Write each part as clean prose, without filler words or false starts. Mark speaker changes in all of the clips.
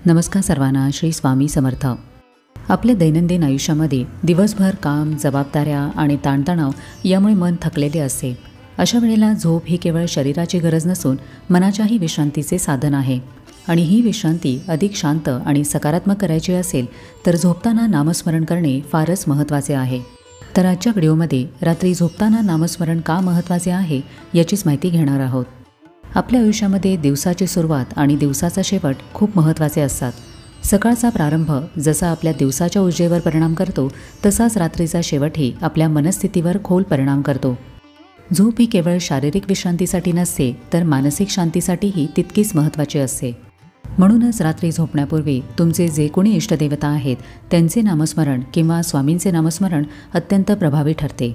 Speaker 1: नमस्कार सर्वांना. श्री स्वामी समर्थ. आपल्या दैनंदिन आयुष्यामध्ये दिवसभर काम, जबाबदाऱ्या आणि ताणतणाव यामुळे मन थकलेले असते. अशा वेळेला झोप ही केवळ शरीराची गरज नसून मनाच्याही विश्रांतीचे साधन आहे. आणि ही विश्रांती अधिक शांत आणि सकारात्मक करायची असेल तर झोपताना नामस्मरण करणे फारच महत्त्वाचे आहे. तर आजच्या व्हिडिओमध्ये रात्री झोपताना नामस्मरण का महत्त्वाचे आहे याचीच माहिती घेणार आहोत. आपल्या आयुष्यामध्ये दिवसाची सुरुवात आणि दिवसाचा शेवट खूप महत्त्वाचे असतात. सकाळचा प्रारंभ जसा आपल्या दिवसाच्या ऊर्जेवर परिणाम करतो तसाच रात्रीचा शेवटही आपल्या मनस्थितीवर खोल परिणाम करतो. झोप ही केवळ शारीरिक विश्रांतीसाठी नसते तर मानसिक शांतीसाठीही तितकीच महत्त्वाची असते. म्हणूनच रात्री झोपण्यापूर्वी तुमचे जे कोणी इष्टदेवता आहेत त्यांचे नामस्मरण किंवा स्वामींचे नामस्मरण अत्यंत प्रभावी ठरते.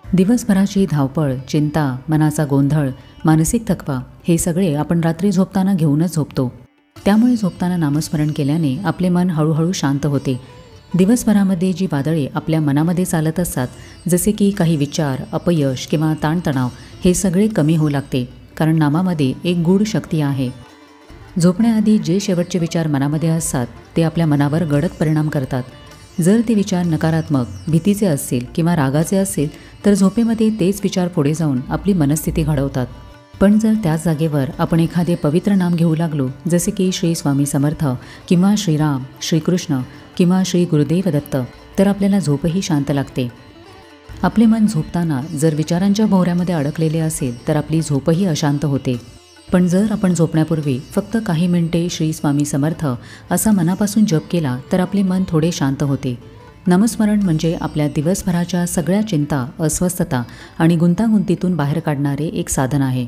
Speaker 1: दिवसभराची धावपळ, चिंता, मनाचा गोंधळ, मानसिक थकवा हे सगळे आपण रात्री झोपताना घेऊनच झोपतो. त्यामुळे झोपताना नामस्मरण केल्याने आपले मन हळूहळू शांत होते. दिवसभरामध्ये जी वादळे आपल्या मनामध्ये चालत असतात, जसे की काही विचार, अपयश किंवा ताणतणाव, हे सगळे कमी होऊ लागते. कारण नामामध्ये एक गूढ शक्ती आहे. झोपण्याआधी जे शेवटचे विचार मनामध्ये असतात ते आपल्या मनावर गडद परिणाम करतात. जर ते विचार नकारात्मक, भीतीचे असतील किंवा रागाचे असेल तर झोपेमध्ये तेच विचार पुढे जाऊन आपली मनस्थिती घडवतात. पण जर त्याच जागेवर आपण एखादे पवित्र नाम घेऊ लागलो, जसे की श्री स्वामी समर्थ किंवा श्रीराम, श्रीकृष्ण किंवा श्री गुरुदेव दत्त, तर आपल्याला झोपही शांत लागते. आपले मन झोपताना जर विचारांच्या भोवऱ्यामध्ये अडकलेले असेल तर आपली झोपही अशांत होते. पण जर आपण झोपण्यापूर्वी फक्त काही मिनिटे श्री स्वामी समर्थ असा मनापासून जप केला तर आपले मन थोडे शांत होते. नामस्मरण म्हणजे आपल्या दिवसभराच्या सगळ्या चिंता, अस्वस्थता आणि गुंतागुंतीतून बाहेर काढणारे एक साधन आहे.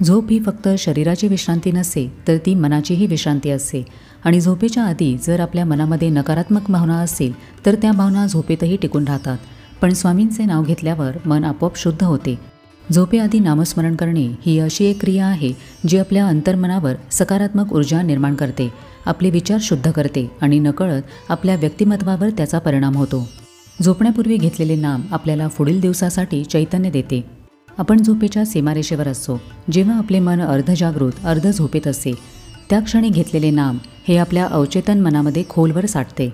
Speaker 1: झोप ही फक्त शरीराची विश्रांती नसते तर ती मनाचीही विश्रांती असते. आणि झोपेच्या आधी जर आपल्या मनामध्ये नकारात्मक भावना असतील तर त्या भावना झोपेतही टिकून राहतात. पण स्वामींचे नाव घेतल्यावर मन आपोआप शुद्ध होते. झोपेआधी नामस्मरण करणे ही अशी एक क्रिया आहे जी आपल्या अंतर्मनावर सकारात्मक ऊर्जा निर्माण करते, आपले विचार शुद्ध करते आणि नकळत आपल्या व्यक्तिमत्वावर त्याचा परिणाम होतो. झोपण्यापूर्वी घेतलेले नाम आपल्याला पुढील दिवसासाठी चैतन्य देते. आपण झोपेच्या सीमारेषेवर असतो. जेव्हा आपले मन अर्धजागृत, अर्ध झोपेत असते, त्या क्षणी घेतलेले नाम हे आपल्या अवचेतन मनामध्ये खोलवर साठते.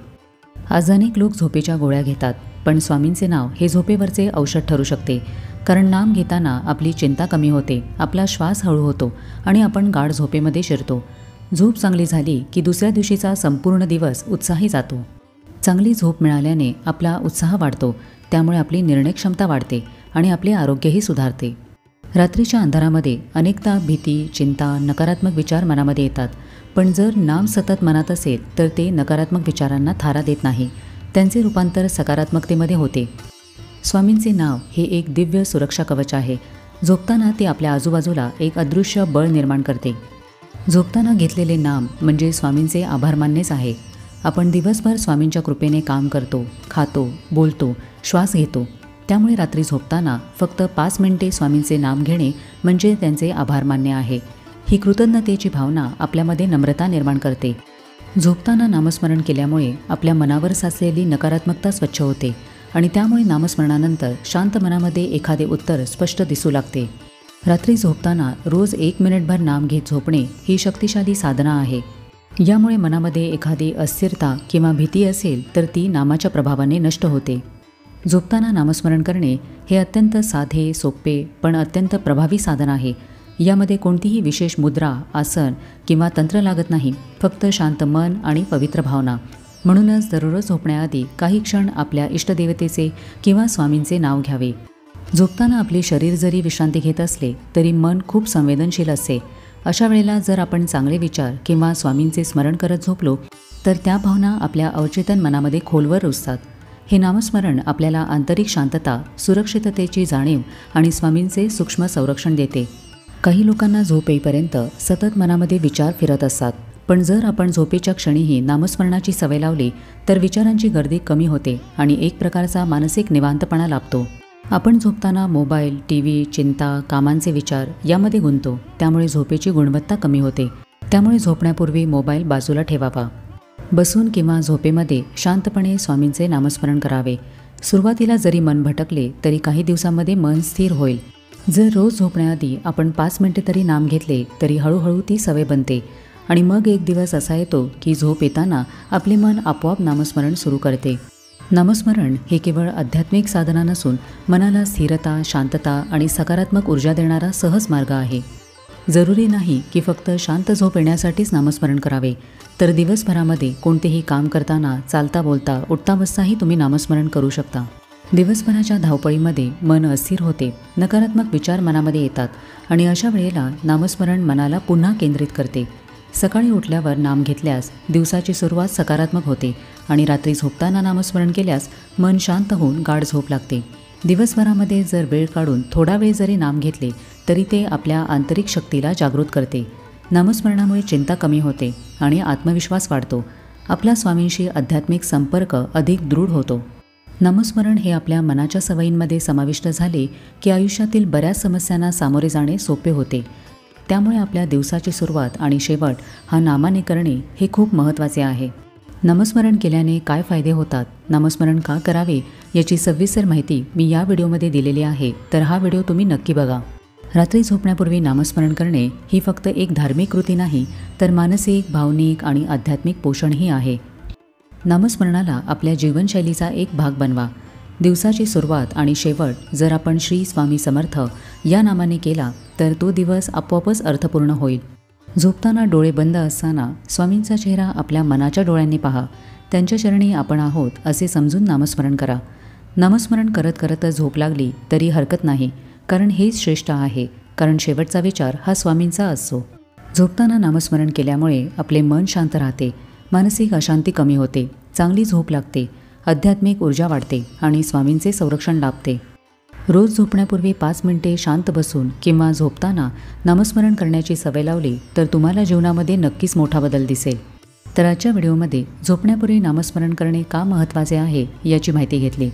Speaker 1: आज अनेक लोक झोपेच्या गोळ्या घेतात, पण स्वामींचे नाव हे झोपेवरचे औषध ठरू शकते. कारण नाम घेताना आपली चिंता कमी होते, आपला श्वास हळू होतो आणि आपण गाढ झोपेमध्ये शिरतो. झोप चांगली झाली की दुसऱ्या दिवशीचा संपूर्ण दिवस उत्साही जातो. चांगली झोप मिळाल्याने आपला उत्साह वाढतो, त्यामुळे आपली निर्णय क्षमता वाढते आणि आपले आरोग्यही सुधारते. रात्रीच्या अंधारामध्ये अनेकदा भीती, चिंता, नकारात्मक विचार मनामध्ये येतात. पण जर नाम सतत मनात असेल तर ते नकारात्मक विचारांना थारा देत नाही, त्यांचे रूपांतर सकारात्मकतेमध्ये होते. स्वामींचे नाव हे एक दिव्य सुरक्षा कवच आहे. झोपताना ते आपल्या आजूबाजूला एक अदृश्य बळ निर्माण करते. झोपताना घेतलेले नाम म्हणजे स्वामींचे आभार मानणेच आहे. आपण दिवसभर स्वामींच्या कृपेने काम करतो, खातो, बोलतो, श्वास घेतो. त्यामुळे रात्री झोपताना फक्त 5 मिनिटे स्वामींचे नाम घेणे म्हणजे त्यांचे आभार मानणे आहे. ही कृतज्ञतेची भावना आपल्यामध्ये नम्रता निर्माण करते. झोपताना नामस्मरण केल्यामुळे आपल्या मनावर साचलेली नकारात्मकता स्वच्छ होते आणि त्यामुळे नामस्मरणानंतर शांत मनामध्ये एखादे उत्तर स्पष्ट दिसू लागते. रात्री झोपताना रोज 1 मिनिटभर नाम घेत झोपणे ही शक्तिशाली साधना आहे. यामुळे मनामध्ये एखादी अस्थिरता किंवा भीती असेल तर ती नामाच्या प्रभावाने नष्ट होते. झोपताना नामस्मरण करणे हे अत्यंत साधे, सोपे पण अत्यंत प्रभावी साधन आहे. यामध्ये कोणतीही विशेष मुद्रा, आसन किंवा तंत्र लागत नाही, फक्त शांत मन आणि पवित्र भावना. म्हणूनच दररोज झोपण्याआधी काही क्षण आपल्या इष्टदेवतेचे किंवा स्वामींचे नाव घ्यावे. झोपताना आपले शरीर जरी विश्रांती घेत असले तरी मन खूप संवेदनशील असते. अशा वेळेला जर आपण चांगले विचार किंवा स्वामींचे स्मरण करत झोपलो तर त्या भावना आपल्या अवचेतन मनामध्ये खोलवर रुजतात. हे नामस्मरण आपल्याला आंतरिक शांतता, सुरक्षिततेची जाणीव आणि स्वामींचे सूक्ष्म संरक्षण देते. काही लोकांना झोप येईपर्यंत सतत मनामध्ये विचार फिरत असतात. पण जर आपण झोपेच्या क्षणीही नामस्मरणाची सवय लावली तर विचारांची गर्दी कमी होते आणि एक प्रकारचा मानसिक निवांतपणा लाभतो. आपण झोपताना मोबाईल, टीव्ही, चिंता, कामांचे विचार यामध्ये गुंततो. त्यामुळे झोपेची गुणवत्ता कमी होते. त्यामुळे झोपण्यापूर्वी मोबाईल बाजूला ठेवावा. बसून किंवा झोपेमध्ये शांतपणे स्वामींचे नामस्मरण करावे. सुरुवातीला जरी मन भटकले तरी काही दिवसांमध्ये मन स्थिर होईल. जर रोज झोपण्याआधी आपण 5 मिनिटे तरी नाम घेतले तरी हळूहळू ती सवय बनते आणि मग एक दिवस असा येतो की झोप येताना आपले मन आपोआप नामस्मरण सुरू करते. नामस्मरण हे केवळ आध्यात्मिक साधना नसून मनाला स्थिरता, शांतता आणि सकारात्मक ऊर्जा देणारा सहज मार्ग आहे. जरुरी नाही की फक्त शांत झोप येण्यासाठीच नामस्मरण करावे, तर दिवसभरामध्ये कोणतेही काम करताना, चालता बोलता, उठता बसताही तुम्ही नामस्मरण करू शकता. दिवसभराच्या धावपळीमध्ये मन अस्थिर होते, नकारात्मक विचार मनामध्ये येतात आणि अशा वेळेला नामस्मरण मनाला पुन्हा केंद्रित करते. सकाळी उठल्यावर नाम घेतल्यास दिवसाची सुरुवात सकारात्मक होते आणि रात्री झोपताना नामस्मरण केल्यास मन शांत होऊन गाढ झोप लागते. दिवसभरामध्ये जर वेळ काढून थोडा वेळ जरी नाम घेतले तरी ते आपल्या आंतरिक शक्तीला जागृत करते. नामस्मरणामुळे चिंता कमी होते आणि आत्मविश्वास वाढतो. आपला स्वामींशी आध्यात्मिक संपर्क अधिक दृढ होतो. नामस्मरण हे आपल्या मनाच्या सवयींमध्ये समाविष्ट झाले की आयुष्यातील बऱ्याच समस्यांना सामोरे जाणे सोपे होते. त्यामुळे आपल्या दिवसाची सुरुवात आणि शेवट हा नामाने करणे हे खूप महत्त्वाचे आहे. नामस्मरण केल्याने काय फायदे होतात, नामस्मरण का करावे याची सविस्तर माहिती मी या व्हिडिओमध्ये दिलेली आहे, तर हा व्हिडिओ तुम्ही नक्की बघा. रात्री झोपण्यापूर्वी नामस्मरण करणे ही फक्त एक धार्मिक कृती नाही, तर मानसिक, भावनिक आणि आध्यात्मिक पोषणही आहे. नामस्मरणाला आपल्या जीवनशैलीचा एक भाग बनवा. दिवसाची सुरुवात आणि शेवट जर आपण श्री स्वामी समर्थ या नामाने केला तर तो दिवस आपोआपच अर्थपूर्ण होईल. झोपताना डोळे बंद असताना स्वामींचा चेहरा आपल्या मनाच्या डोळ्यांनी पहा. त्यांच्या चरणी आपण आहोत असे समजून नामस्मरण करा. नामस्मरण करत करतच झोप लागली तरी हरकत नाही, कारण हेच श्रेष्ठ आहे, कारण शेवटचा विचार हा स्वामींचा असतो. झोपताना नामस्मरण केल्यामुळे आपले मन शांत राहते, मानसिक अशांती कमी होते, चांगली झोप लागते, आध्यात्मिक ऊर्जा वाढते आणि स्वामींचे संरक्षण लाभते. रोज झोपण्यापूर्वी 5 मिनिटे शांत बसून किंवा झोपताना नामस्मरण करण्याची सवय लावली तर तुम्हाला जीवनामध्ये नक्कीच मोठा बदल दिसेल. तर आजच्या व्हिडिओमध्ये झोपण्यापूर्वी नामस्मरण करणे का महत्त्वाचे आहे याची माहिती घेतली.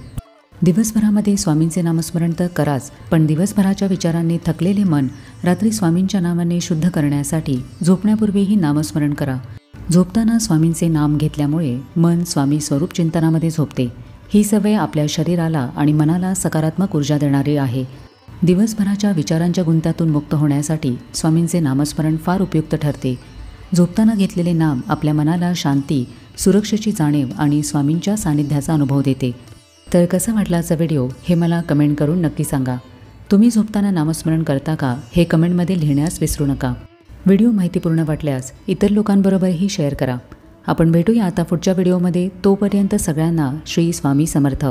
Speaker 1: दिवसभरामध्ये स्वामींचे नामस्मरण तर कराच, पण दिवसभराच्या विचारांनी थकलेले मन रात्री स्वामींच्या नावाने शुद्ध करण्यासाठी झोपण्यापूर्वीही नामस्मरण करा. झोपताना स्वामींचे नाम घेतल्यामुळे मन स्वामी स्वरूप चिंतनामध्ये झोपते. ही सवय आपल्या शरीराला आणि मनाला सकारात्मक ऊर्जा देणारी आहे. दिवसभराच्या विचारांच्या गुंत्यातून मुक्त होण्यासाठी स्वामींचे नामस्मरण फार उपयुक्त ठरते. झोपताना घेतलेले नाम आपल्या मनाला शांती, सुरक्षेची जाणीव आणि स्वामींच्या सानिध्याचा अनुभव देते. तर कसा वाटला आजचा व्हिडिओ हे मला कमेंट करून नक्की सांगा. तुम्ही झोपताना नामस्मरण करता का हे कमेंटमध्ये लिहिण्यास विसरू नका. व्हिडिओ माहितीपूर्ण वाटल्यास इतर लोकांबरोबरही शेअर करा. आपण भेटूया आता पुढच्या व्हिडिओमध्ये. तोपर्यंत सगळ्यांना श्री स्वामी समर्थ.